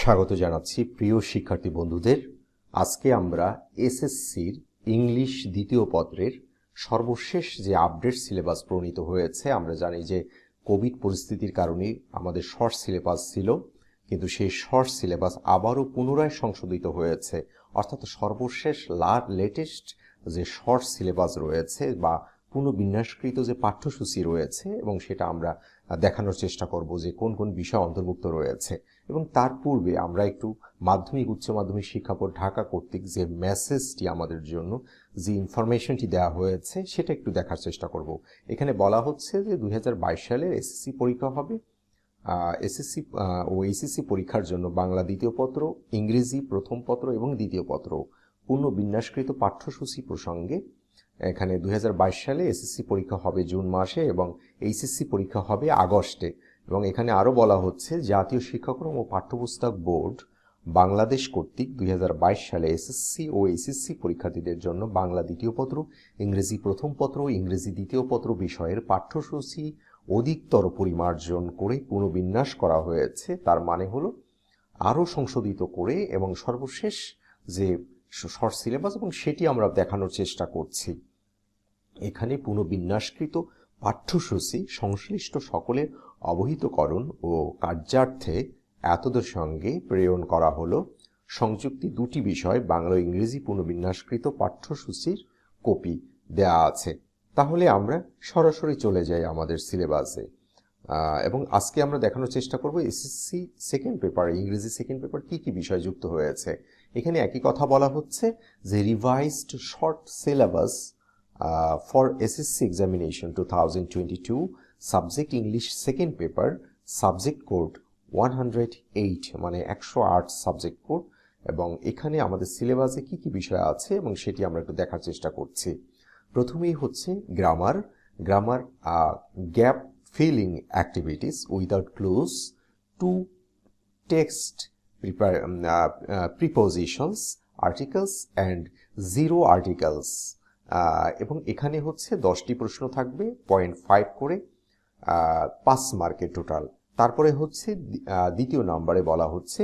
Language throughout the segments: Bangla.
স্বাগত জানাচ্ছি প্রিয় শিক্ষার্থী বন্ধুদের। আজকে আমরা এসএসসির ইংলিশ দ্বিতীয় পত্রের সর্বশেষ যে আপডেট সিলেবাস প্রণীত হয়েছে, আমরা জানি যে কোভিড পরিস্থিতির কারণে আমাদের শর্ট সিলেবাস ছিল, কিন্তু সেই শর্ট সিলেবাস আবারও পুনরায় সংশোধিত হয়েছে। অর্থাৎ সর্বশেষ লেটেস্ট যে শর্ট সিলেবাস রয়েছে বা পুনর্বিন্যাসকৃত যে পাঠ্যসূচি রয়েছে, এবং সেটা আমরা দেখানোর চেষ্টা করব যে কোন কোন বিষয় অন্তর্ভুক্ত রয়েছে। এবং তার পূর্বে আমরা একটু মাধ্যমিক উচ্চ মাধ্যমিক শিক্ষা বোর্ড ঢাকা কর্তৃক যে মেসেজটি আমাদের জন্য যে ইনফরমেশনটি দেওয়া হয়েছে সেটা একটু দেখার চেষ্টা করব। এখানে বলা হচ্ছে যে 2022 সালের এসএসসি পরীক্ষা হবে। এসএসসি ও এইচএসসি পরীক্ষার জন্য বাংলা দ্বিতীয় পত্র, ইংরেজি প্রথম পত্র এবং দ্বিতীয় পত্র পুনর্বিন্যাসকৃত পাঠ্যসূচি প্রসঙ্গে এখানে 2022 সালে এসএসসি পরীক্ষা হবে জুন মাসে এবং এইচএসসি পরীক্ষা হবে আগস্টে। এবং এখানে আরও বলা হচ্ছে জাতীয় শিক্ষাক্রম ও পাঠ্যপুস্তক বোর্ড বাংলাদেশ কর্তৃক 2022 সালে এসএসসি ও এইচএসসি পরীক্ষার্থীদের জন্য বাংলা দ্বিতীয় পত্র, ইংরেজি প্রথম পত্র, ইংরেজি দ্বিতীয় পত্র বিষয়ের পাঠ্যসূচি অধিকতর পরিমার্জন করে পুনর্বিন্যাস করা হয়েছে। তার মানে হলো আরও সংশোধিত করে এবং সর্বশেষ যে শর্ট সিলেবাস, এবং সেটি আমরা দেখানোর চেষ্টা করছি। এখানে পুনর্বিন্যাসকৃত পাঠ্যসূচি সংশ্লিষ্ট সকলের অবহিতকরণ ও কার্যার্থে এতদের সঙ্গে প্রেরণ করা হলো। সংযুক্তি দুটি বিষয় বাংলা ও ইংরেজি পুনর্বিন্যাসকৃত পাঠ্যসূচির কপি দেয়া আছে। তাহলে আমরা সরাসরি চলে যাই আমাদের সিলেবাসে, এবং আজকে আমরা দেখানোর চেষ্টা করব এসএসসি সেকেন্ড পেপার, ইংরেজি সেকেন্ড পেপার কি কি বিষয় যুক্ত হয়েছে। এখানে একই কথা বলা হচ্ছে যে revised short syllabus for SSC examination 2022, subject English second paper, subject code 108, মানে 108 সাবজেক্ট কোড। এবং এখানে আমাদের সিলেবাসে কি কি বিষয় আছে এবং সেটি আমরা একটু দেখার চেষ্টা করছি। প্রথমেই হচ্ছে grammar, gap filling activities without cloze, to text prepositions, articles and zero articles. এবং এখানে হচ্ছে 10টি প্রশ্ন থাকবে, 0.5 করে, 5 মার্কের টোটাল। তারপরে হচ্ছে দ্বিতীয় নম্বরে বলা হচ্ছে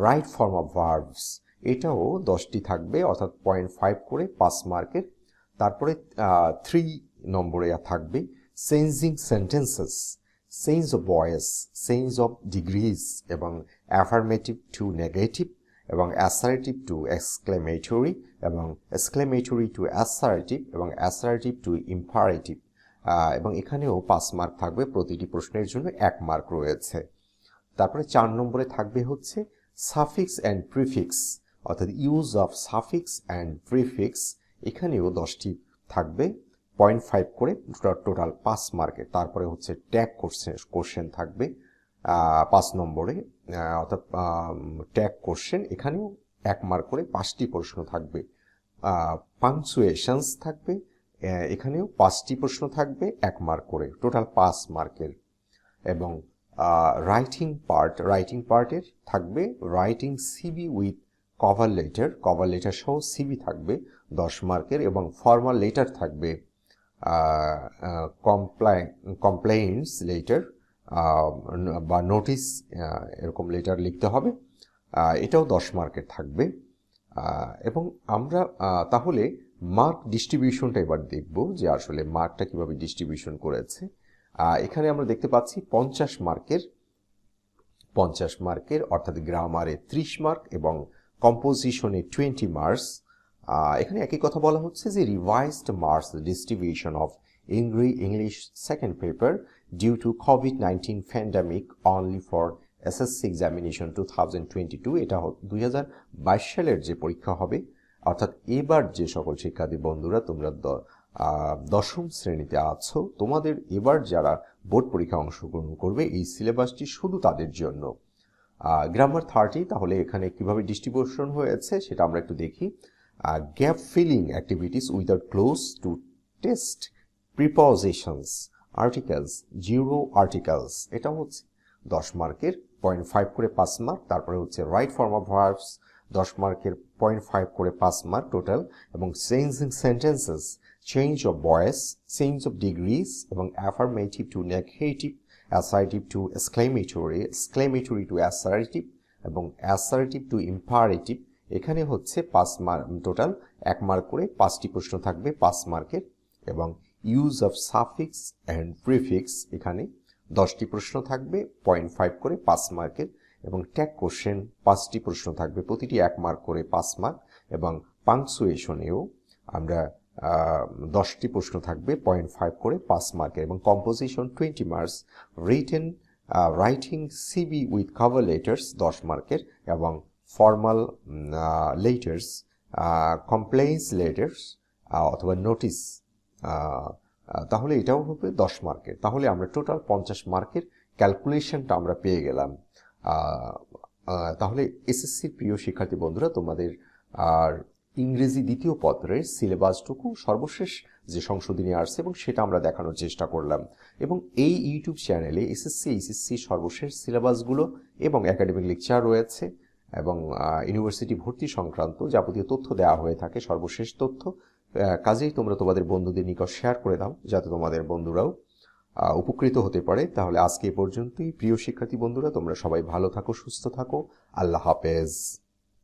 রাইট ফর্ম অফ ভার্বস, এটাও 10টি থাকবে, অর্থাৎ 0.5 করে 5 মার্কের। তারপরে 3 নম্বরে থাকবে changing sentences, change of voice, change of degrees, এবং অ্যাফার্মেটিভ টু নেগেটিভ, এবং অ্যাসার্টিভ টু এক্সক্লেমেটরি, এবং এক্সক্লেমেটরি টু অ্যাসার্টিভ, এবং অ্যাসার্টিভ টু ইম্পারেটিভ। এবং এখানেও 5 মার্ক থাকবে, প্রতিটি প্রশ্নের জন্য 1 মার্ক রয়েছে। তারপরে 4 নম্বরে থাকবে হচ্ছে সাফিক্স অ্যান্ড প্রিফিক্স, অর্থাৎ use of suffix and prefix, এখানেও 10টি থাকবে, 0.5 করে, টোটাল 5 মার্কের। তারপরে হচ্ছে ট্যাগ কোশ্চেন থাকবে 5 নম্বরে, অর্থাৎ ট্যাগ কোশ্চেন, এখানেও 1 মার্ক করে 5টি প্রশ্ন থাকবে। পাংচুয়েশনস থাকবে, এখানেও 5টি প্রশ্ন থাকবে, 1 মার্ক করে, টোটাল 5 মার্কের। এবং রাইটিং পার্টের থাকবে writing CV with cover letter সহ সিভি থাকবে 10 মার্কের, এবং ফর্মাল লেটার থাকবে, কমপ্লেইন্টস লেটার বা নোটিশ, এরকম লেটার লিখতে হবে, এটাও 10 মার্কের থাকবে। এবং আমরা তাহলে মার্ক ডিস্ট্রিবিউশনটা এবার দেখব যে আসলে মার্কটা কিভাবে ডিস্ট্রিবিউশন করেছে। এখানে আমরা দেখতে পাচ্ছি 50 মার্কের, অর্থাৎ গ্রামারে 30 মার্ক এবং কম্পোজিশনে 20 মার্কস। এখানে একই কথা বলা হচ্ছে যে revised marks distribution of English second paper due to কোভিড-19 pandemic only for SSC examination 2022। এটা 2022 সালের যে পরীক্ষা হবে, অর্থাৎ এবার যে সকল শিক্ষার্থী বন্ধুরা তোমরা 10ম শ্রেণীতে আছো, তোমাদের এবার যারা বোর্ড পরীক্ষা অংশগ্রহণ করবে, এই সিলেবাসটি শুধু তাদের জন্য। গ্রামার 30, তাহলে এখানে কিভাবে ডিস্ট্রিবিউশন হয়েছে সেটা আমরা একটু দেখি। Gap filling activities without cloze, to test prepositions, articles, zero articles, এটা হচ্ছে 10 মার্কের, 0.5 করে 5 মার্ক। তারপরে হচ্ছে রাইট ফর্ম অফ ভার্বস, 10 মার্কের, 0.5 করে 5 মার্ক টোটাল। এবং changing sentences, change of voice, change of degrees, এবং affirmative to negative, assertive to exclamatory, exclamatory to assertive, এবং অ্যাসার্টিভ টু ইম্পারেটিভ এখানে হচ্ছে 5 মার্ক, টোটাল 1 মার্ক করে 5টি প্রশ্ন থাকবে 5 মার্কের। এবং use of suffix and prefix এখানে 10টি প্রশ্ন থাকবে 0.5 করে 5 মার্কের। এবং ট্যাগ কোশ্চেন 5টি প্রশ্ন থাকবে, প্রতিটি 1 মার্ক করে 5 মার্ক। এবং পাংচুয়েশনেও আমরা 10টি প্রশ্ন থাকবে 0.5 করে 5 মার্কের। এবং composition 20 marks, writing CB with cover letters 10 মার্কের। এবং ফর্মাল লেটার্স, কমপ্লেইন্স লেটার্স অথবা নোটিস, তাহলে এটাও হবে 10 মার্কের। তাহলে আমরা টোটাল 50 মার্কের ক্যালকুলেশনটা আমরা পেয়ে গেলাম। তাহলে এসএসসির প্রিয় শিক্ষার্থী বন্ধুরা, তোমাদের আর ইংরেজি দ্বিতীয় পত্রের সিলেবাসটুকু সর্বশেষ যে সংশোধনী আসছে এবং সেটা আমরা দেখানোর চেষ্টা করলাম। এবং এই ইউটিউব চ্যানেলে এসএসসি এইচএসসি সর্বশেষ সিলেবাসগুলো এবং একাডেমিক লেকচার রয়েছে এবং ইউনিভার্সিটি ভর্তি সংক্রান্ত যাবতীয় তথ্য দেওয়া হয়ে থাকে, সর্বশেষ তথ্য। কাজেই তোমরা তোমাদের বন্ধুদের নিকট শেয়ার করে দাও যাতে তোমাদের বন্ধুরাও উপকৃত হতে পারে। তাহলে আজকে এ পর্যন্তই প্রিয় শিক্ষার্থী বন্ধুরা, তোমরা সবাই ভালো থাকো, সুস্থ থাকো। আল্লাহ হাফেজ।